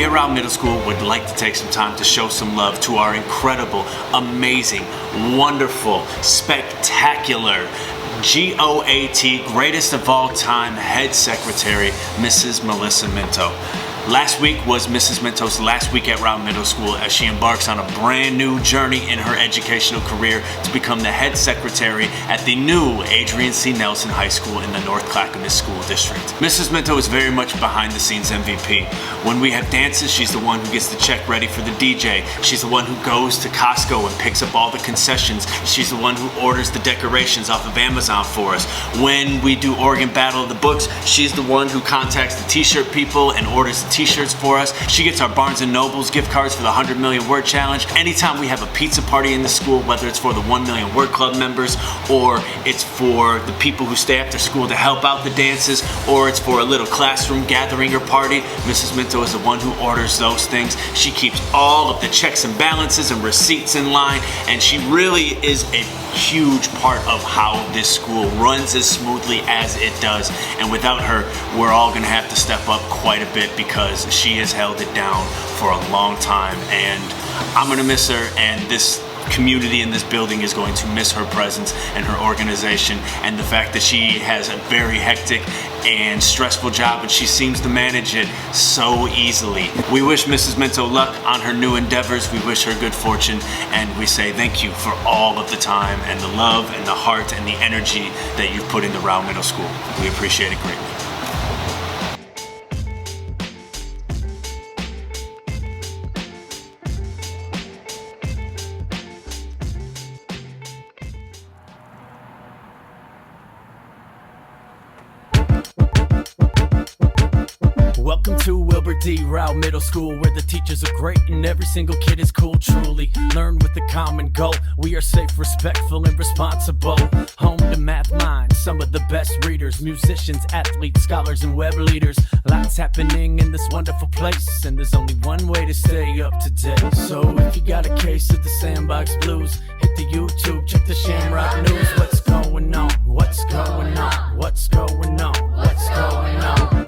at Rowe Middle School would like to take some time to show some love to our incredible, amazing, wonderful, spectacular, GOAT, greatest of all time head secretary, Mrs. Melissa Minto. Last week was Mrs. Minto's last week at Rowe Middle School as she embarks on a brand new journey in her educational career to become the head secretary at the new Adrian C. Nelson High School in the North Clackamas School District. Mrs. Minto is very much behind the scenes MVP. When we have dances, she's the one who gets the check ready for the DJ. She's the one who goes to Costco and picks up all the concessions. She's the one who orders the decorations off of Amazon for us. When we do Oregon Battle of the Books, she's the one who contacts the t-shirt people and orders the t-shirts for us. She gets our Barnes & Noble's gift cards for the 100 million word challenge. Anytime we have a pizza party in the school, whether it's for the 1 million word club members, or it's for the people who stay after school to help out the dances, or it's for a little classroom gathering or party, Mrs. Minto is the one who orders those things. She keeps all of the checks and balances and receipts in line, and she really is a huge part of how this school runs as smoothly as it does. And without her, we're all gonna have to step up quite a bit because she has held it down for a long time, and I'm gonna miss her, and this community in this building is going to miss her presence and her organization and the fact that she has a very hectic and stressful job, and she seems to manage it so easily. We wish Mrs. Minto luck on her new endeavors. We wish her good fortune, and we say thank you for all of the time and the love and the heart and the energy that you've put into Rowe Middle School. We appreciate it greatly. Welcome to Wilbur D. Rowe Middle School, where the teachers are great and every single kid is cool. Truly learn with the common goal. We are safe, respectful, and responsible. Home to math minds, some of the best readers, musicians, athletes, scholars, and web leaders. Lots happening in this wonderful place, and there's only one way to stay up to date. So if you got a case of the Sandbox Blues, hit the YouTube, check the Shamrock News. What's going on? What's going on? What's going on? What's going on?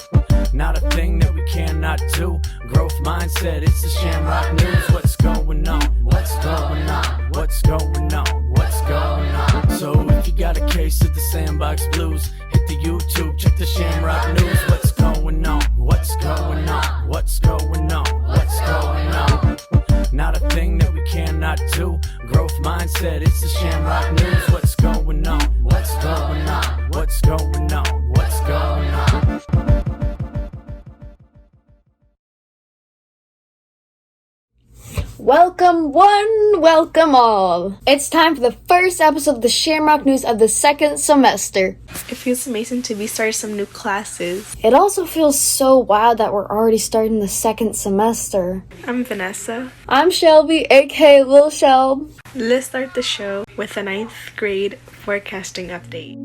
Not a thing that we cannot do. Growth mindset, it's the Shamrock News. What's going on? What's going on? What's going on? What's going on? So if you got a case of the Sandbox Blues, hit the YouTube, check the Shamrock News. What's going on? What's going on? What's going on? What's going on? Not a thing that we cannot do. Growth mindset, it's the Shamrock News. What's going on? What's going on? What's going on? What's going on? Welcome one, welcome all. It's time for the first episode of the Shamrock News of the second semester. It feels amazing to be starting some new classes. It also feels so wild that we're already starting the second semester. I'm Vanessa. I'm Shelby, aka Lil Shelb. Let's start the show with a 9th grade forecasting update.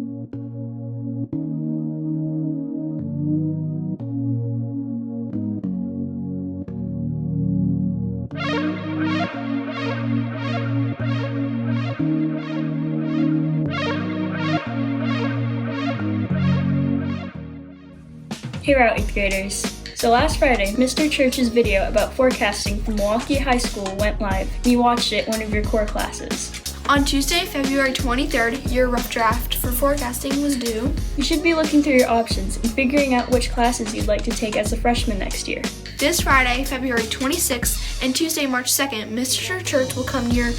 Hey Route 8th graders. So last Friday, Mr. Church's video about forecasting from Milwaukee High School went live, and you watched it in one of your core classes. On Tuesday, February 23rd, your rough draft for forecasting was due. You should be looking through your options and figuring out which classes you'd like to take as a freshman next year. This Friday, February 26th, and Tuesday, March 2nd, Mr. Church will come to your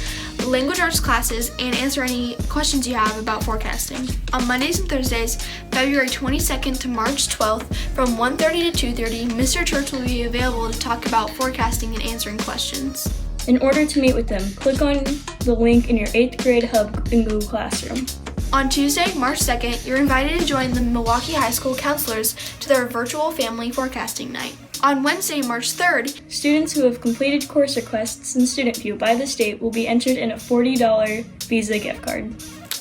language arts classes and answer any questions you have about forecasting. On Mondays and Thursdays, February 22nd to March 12th, from 1:30 to 2:30, Mr. Church will be available to talk about forecasting and answering questions. In order to meet with them, click on the link in your 8th grade hub in Google Classroom. On Tuesday, March 2nd, you're invited to join the Milwaukee High School counselors to their virtual family forecasting night. On Wednesday, March 3rd, students who have completed course requests in Student View by the state will be entered in a $40 Visa gift card.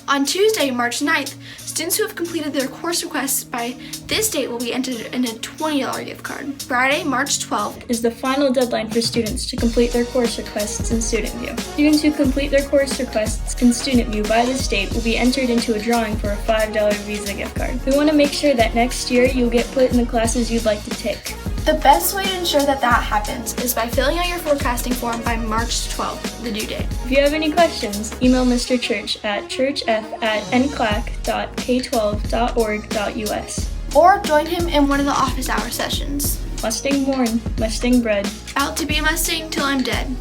On Tuesday, March 9th, students who have completed their course requests by this date will be entered in a $20 gift card. Friday, March 12th is the final deadline for students to complete their course requests in Student View. Students who complete their course requests in Student View by this date will be entered into a drawing for a $5 Visa gift card. We want to make sure that next year you'll get put in the classes you'd like to take. The best way to ensure that happens is by filling out your forecasting form by March 12th, the due date. If you have any questions, email Mr. Church at churchf@nclac.k12.org.us. Or join him in one of the office hour sessions. Mustang born, Mustang bred. Out to be a Mustang till I'm dead.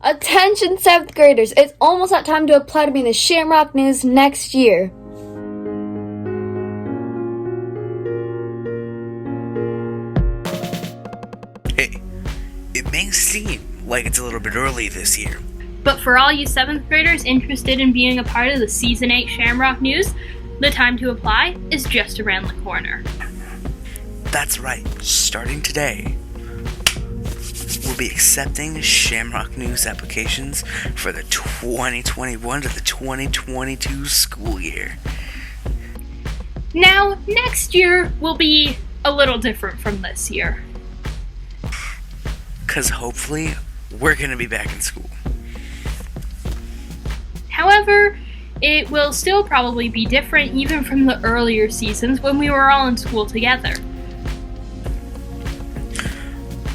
Attention 7th graders, it's almost that time to apply to be in the Shamrock News next year. Hey, it may seem like it's a little bit early this year. But for all you 7th graders interested in being a part of the Season 8 Shamrock News, the time to apply is just around the corner. That's right, starting today, we'll be accepting Shamrock News applications for the 2021 to the 2022 school year. Now, next year will be a little different from this year. 'Cause hopefully, we're gonna be back in school. However, it will still probably be different even from the earlier seasons when we were all in school together.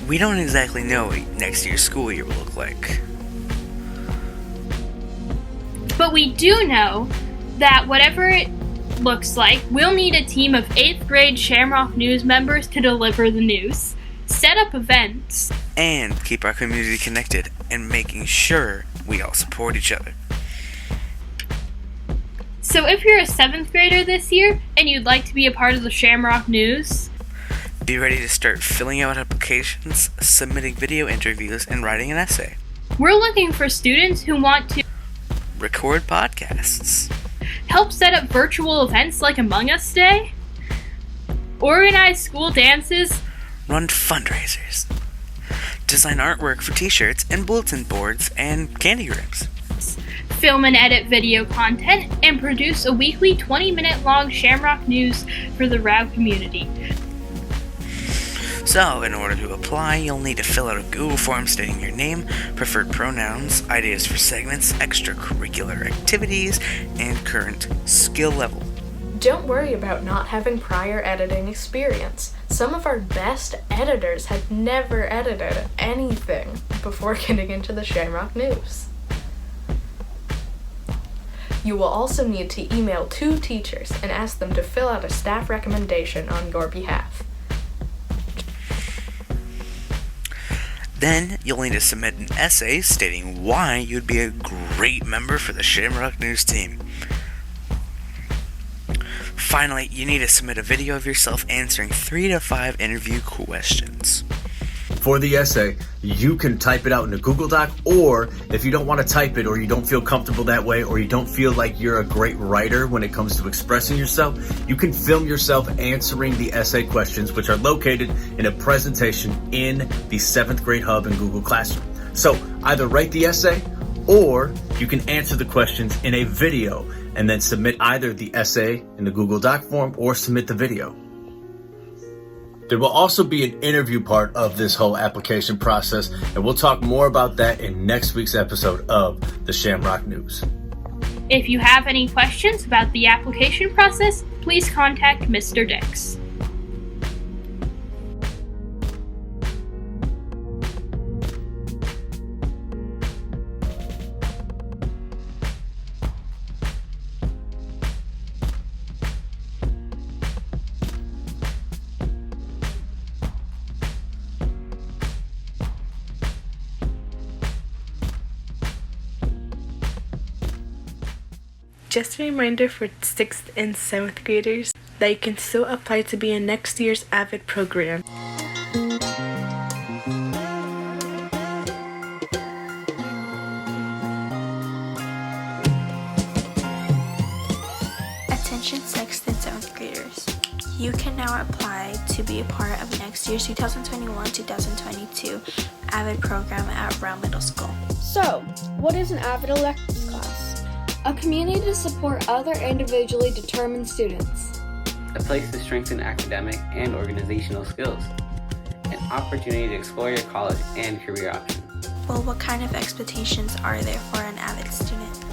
We don't exactly know what next year's school year will look like. But we do know that whatever it looks like, we'll need a team of 8th grade Shamrock News members to deliver the news, set up events, And keep our community connected and making sure we all support each other. So if you're a 7th grader this year and you'd like to be a part of the Shamrock News, Be ready to start filling out applications, submitting video interviews, and writing an essay. we're looking for students who want to Record podcasts. help set up virtual events like Among Us Day, organize school dances, Run fundraisers. Design artwork for t-shirts and bulletin boards and candy grips. film and edit video content, and produce a weekly 20-minute long Shamrock News for the Rowe community. So, in order to apply, you'll need to fill out a Google form stating your name, preferred pronouns, ideas for segments, extracurricular activities, and current skill level. Don't worry about not having prior editing experience. Some of our best editors had never edited anything before getting into the Shamrock News. You will also need to email 2 teachers and ask them to fill out a staff recommendation on your behalf. Then, you'll need to submit an essay stating why you'd be a great member for the Shamrock News team. Finally, you need to submit a video of yourself answering 3 to 5 interview questions. For the essay, you can type it out in a Google Doc, or if you don't want to type it, or you don't feel comfortable that way, or you don't feel like you're a great writer when it comes to expressing yourself, you can film yourself answering the essay questions, which are located in a presentation in the 7th grade hub in Google Classroom. So either write the essay, or you can answer the questions in a video and then submit either the essay in the Google Doc form or submit the video. There will also be an interview part of this whole application process, and we'll talk more about that in next week's episode of the Shamrock News. If you have any questions about the application process, please contact Mr. Dix. Just a reminder for 6th and 7th graders that you can still apply to be in next year's AVID program. Attention 6th and 7th graders. You can now apply to be a part of next year's 2021-2022 AVID program at Rowe Middle School. So, what is an AVID electives class? A community to support other individually determined students. a place to strengthen academic and organizational skills, an opportunity to explore your college and career options. Well, what kind of expectations are there for an AVID student?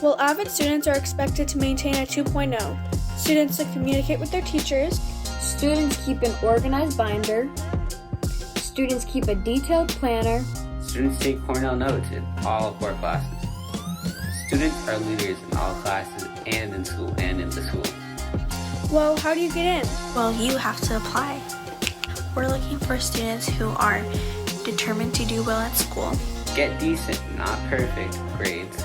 Well, AVID students are expected to maintain a 2.0. Students to communicate with their teachers. Students keep an organized binder. Students keep a detailed planner. Students take Cornell notes in all 4 classes. Students are leaders in all classes and in school and in the school. Well, how do you get in? Well, you have to apply. We're looking for students who are determined to do well at school. Get decent, not perfect, grades.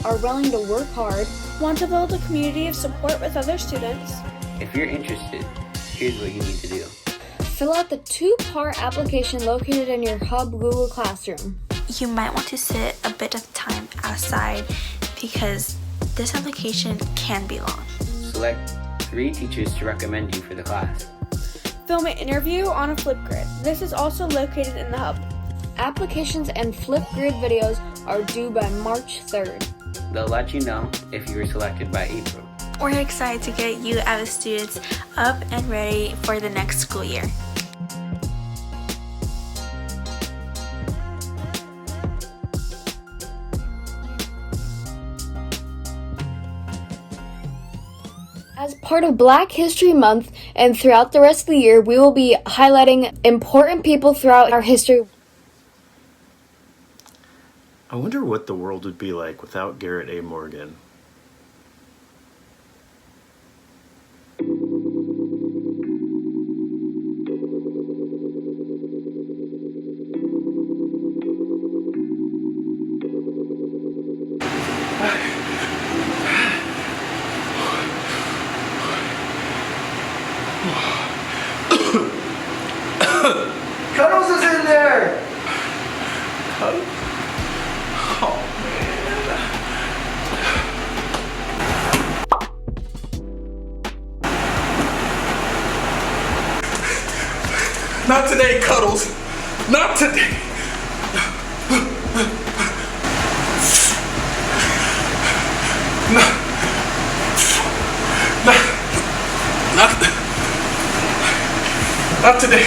Are willing to work hard. Want to build a community of support with other students. If you're interested, here's what you need to do. Fill out the 2-part application located in your Hub Google Classroom. You might want to sit a bit of time outside because this application can be long. Select 3 teachers to recommend you for the class. Film an interview on a Flipgrid. This is also located in the Hub. Applications and Flipgrid videos are due by March 3rd. They'll let you know if you were selected by April. We're excited to get you AVID students up and ready for the next school year. As part of Black History Month and throughout the rest of the year, we will be highlighting important people throughout our history. I wonder what the world would be like without Garrett A. Morgan. Cuddles is in there! Cuddles? Oh, man. Not today, Cuddles. Not today. Not today.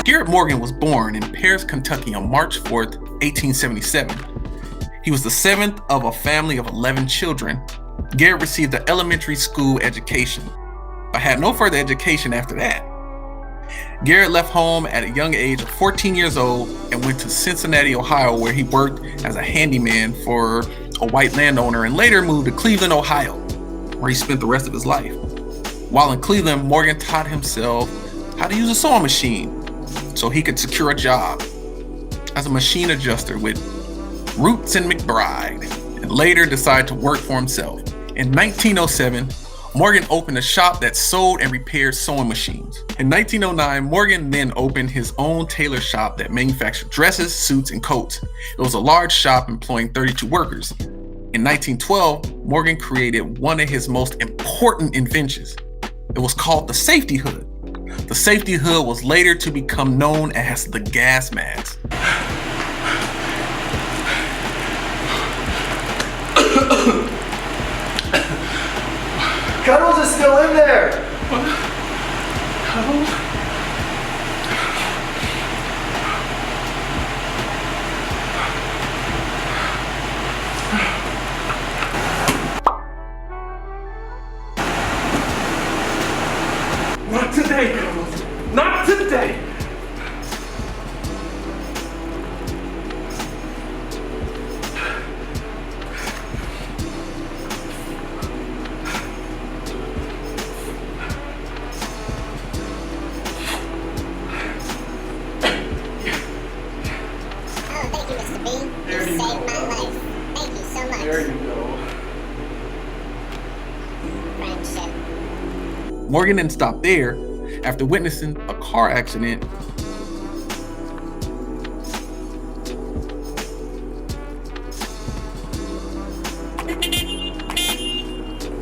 Garrett Morgan was born in Paris, Kentucky on March 4th, 1877. He was the 7th of a family of 11 children. Garrett received an elementary school education, but had no further education after that. Garrett left home at a young age of 14 years old and went to Cincinnati, Ohio, where he worked as a handyman for a white landowner and later moved to Cleveland, Ohio, where he spent the rest of his life. While in Cleveland, Morgan taught himself how to use a sewing machine so he could secure a job as a machine adjuster with Roots and McBride, and later decided to work for himself. In 1907, Morgan opened a shop that sold and repaired sewing machines. In 1909, Morgan then opened his own tailor shop that manufactured dresses, suits, and coats. It was a large shop employing 32 workers. In 1912, Morgan created one of his most important inventions. It was called the safety hood. The safety hood was later to become known as the gas mask. Cuddles is still in there. Cuddles? Not today, Cuddles. Not today. Morgan didn't stop there. After witnessing a car accident,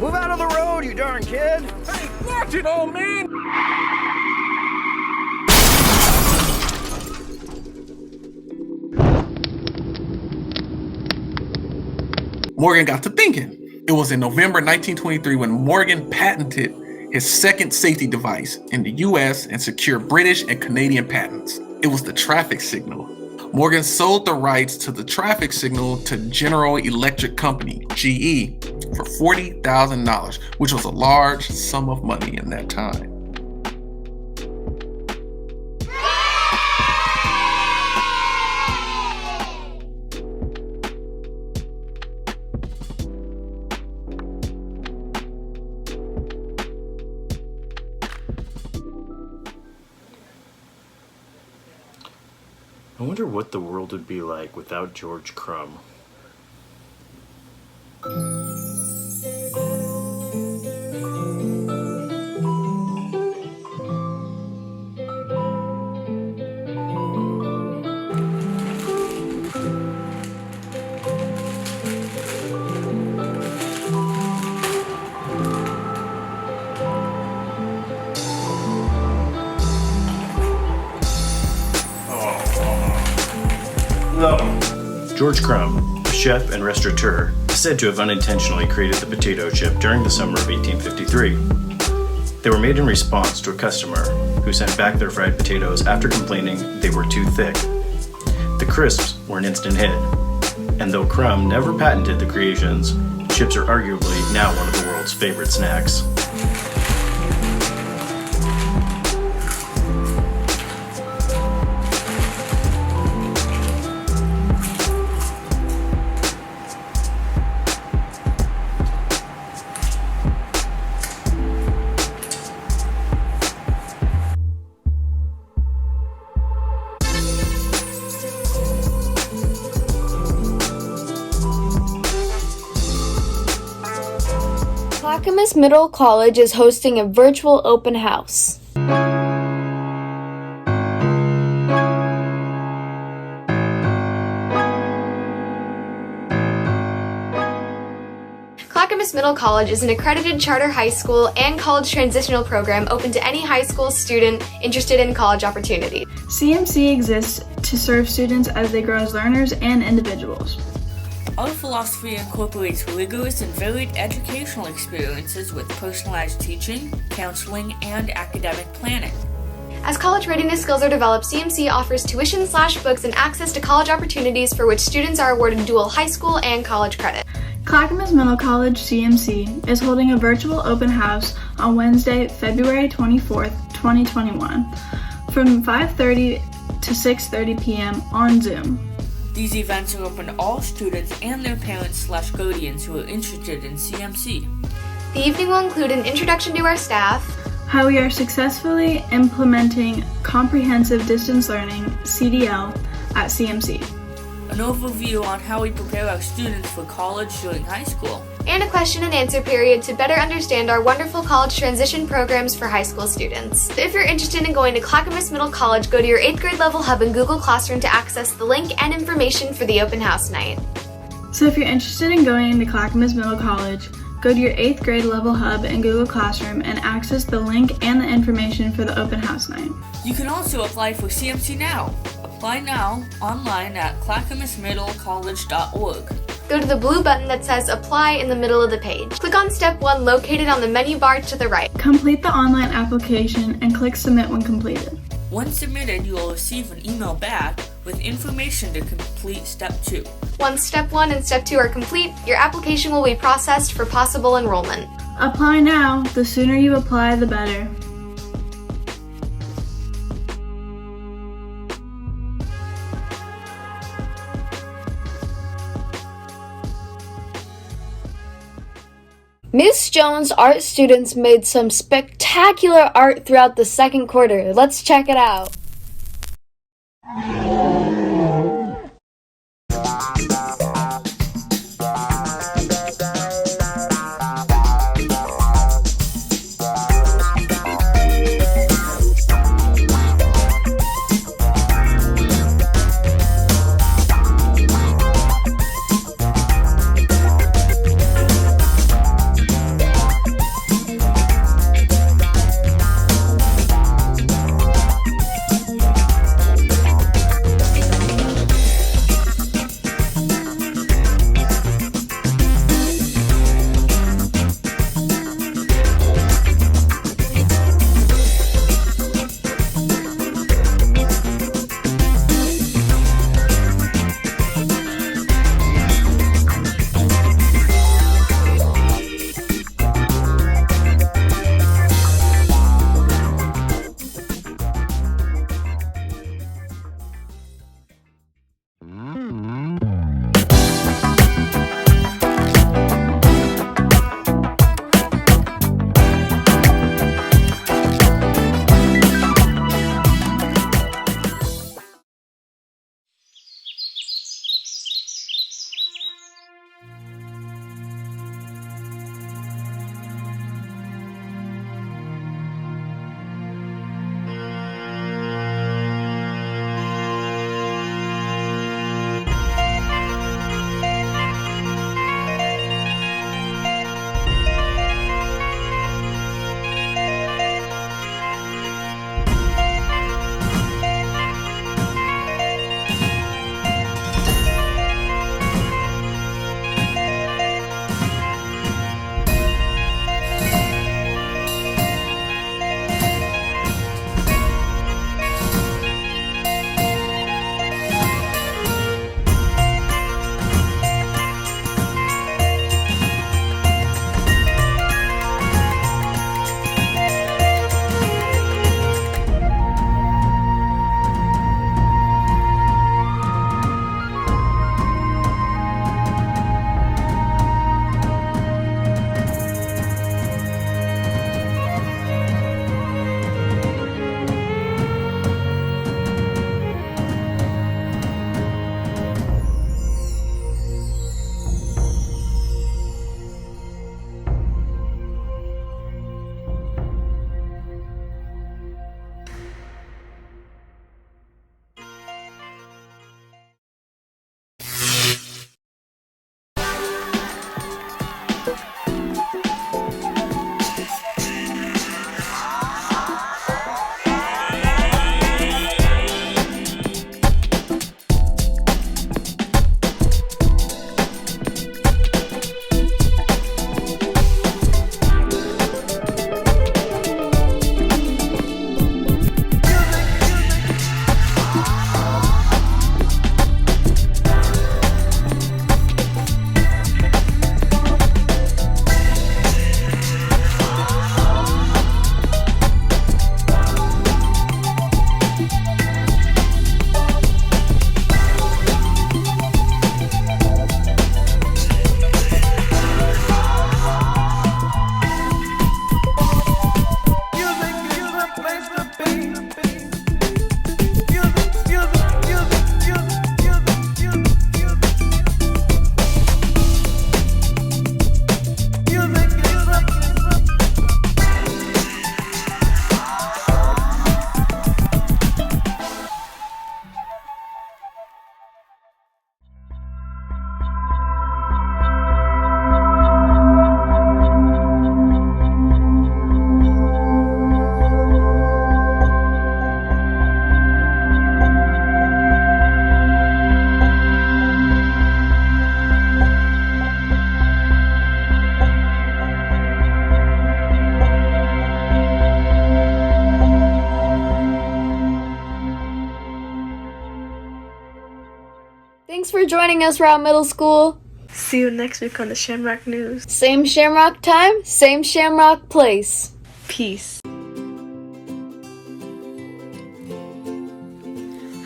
Move out of the road, you darn kid. Hey, watch it, old man. Morgan got to thinking, It was in November 1923 when Morgan patented his second safety device in the US and secured British and Canadian patents. It was the traffic signal. Morgan sold the rights to the traffic signal to General Electric Company, GE, for $40,000, which was a large sum of money in that time. I wonder what the world would be like without George Crumb. George Crumb, a chef and restaurateur, is said to have unintentionally created the potato chip during the summer of 1853. They were made in response to a customer who sent back their fried potatoes after complaining they were too thick. The crisps were an instant hit, and though Crumb never patented the creations, chips are arguably now one of the world's favorite snacks. Clackamas Middle College is hosting a virtual open house. Clackamas Middle College is an accredited charter high school and college transitional program open to any high school student interested in college opportunities. CMC exists to serve students as they grow as learners and individuals. Our philosophy incorporates rigorous and varied educational experiences with personalized teaching, counseling, and academic planning. As college readiness skills are developed, CMC offers tuition/books and access to college opportunities for which students are awarded dual high school and college credit. Clackamas Middle College CMC is holding a virtual open house on Wednesday, February 24th, 2021, from 5:30 to 6:30 p.m. on Zoom. These events are open to all students and their parents/guardians who are interested in CMC. The evening will include an introduction to our staff, how we are successfully implementing comprehensive distance learning, CDL, at CMC, an overview on how we prepare our students for college during high school, and a question and answer period to better understand our wonderful college transition programs for high school students. If you're interested in going to Clackamas Middle College, go to your 8th grade level hub in Google Classroom to access the link and information for the open house night. So if you're interested in going to Clackamas Middle College, go to your 8th grade level hub in Google Classroom and access the link and the information for the open house night. You can also apply for CMC now. Apply now online at clackamasmiddlecollege.org. Go to the blue button that says Apply in the middle of the page. Click on Step 1 located on the menu bar to the right. Complete the online application and click Submit when completed. Once submitted, you will receive an email back with information to complete Step 2. Once Step 1 and Step 2 are complete, your application will be processed for possible enrollment. Apply now. The sooner you apply, the better. Miss Jones' art students made some spectacular art throughout the second quarter. Let's check it out. for joining us, Rowe Middle School. See you next week on the Shamrock News. Same Shamrock time, same Shamrock place. Peace.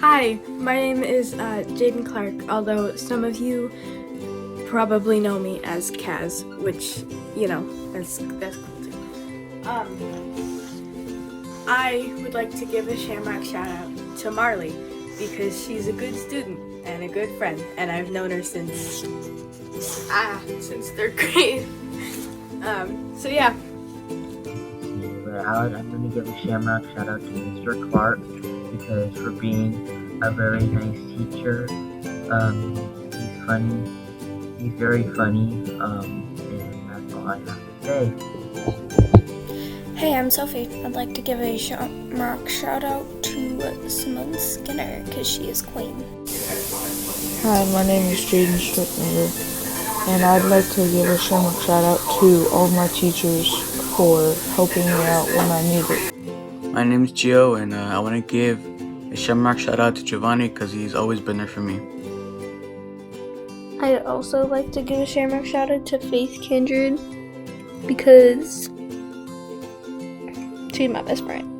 Hi, my name is Jaden Clark, although some of you probably know me as Kaz, which, you know, that's cool too. I would like to give a Shamrock shout out to Marley because she's a good student and a good friend, and I've known her since 3rd grade. So yeah. I'm going to give a Shamrock shout out to Mr. Clark because for being a very nice teacher. He's funny. He's very funny. And that's all I have to say. Hey, I'm Sophie. I'd like to give a Shamrock shout out to Simone Skinner because she is queen. Hi, my name is Jaden Stricklinger, and I'd like to give a Shamrock shout out to all my teachers for helping me out when I need it. My name is Gio, and I want to give a Shamrock shout out to Giovanni because he's always been there for me. I'd also like to give a Shamrock shout out to Faith Kindred because she's my best friend.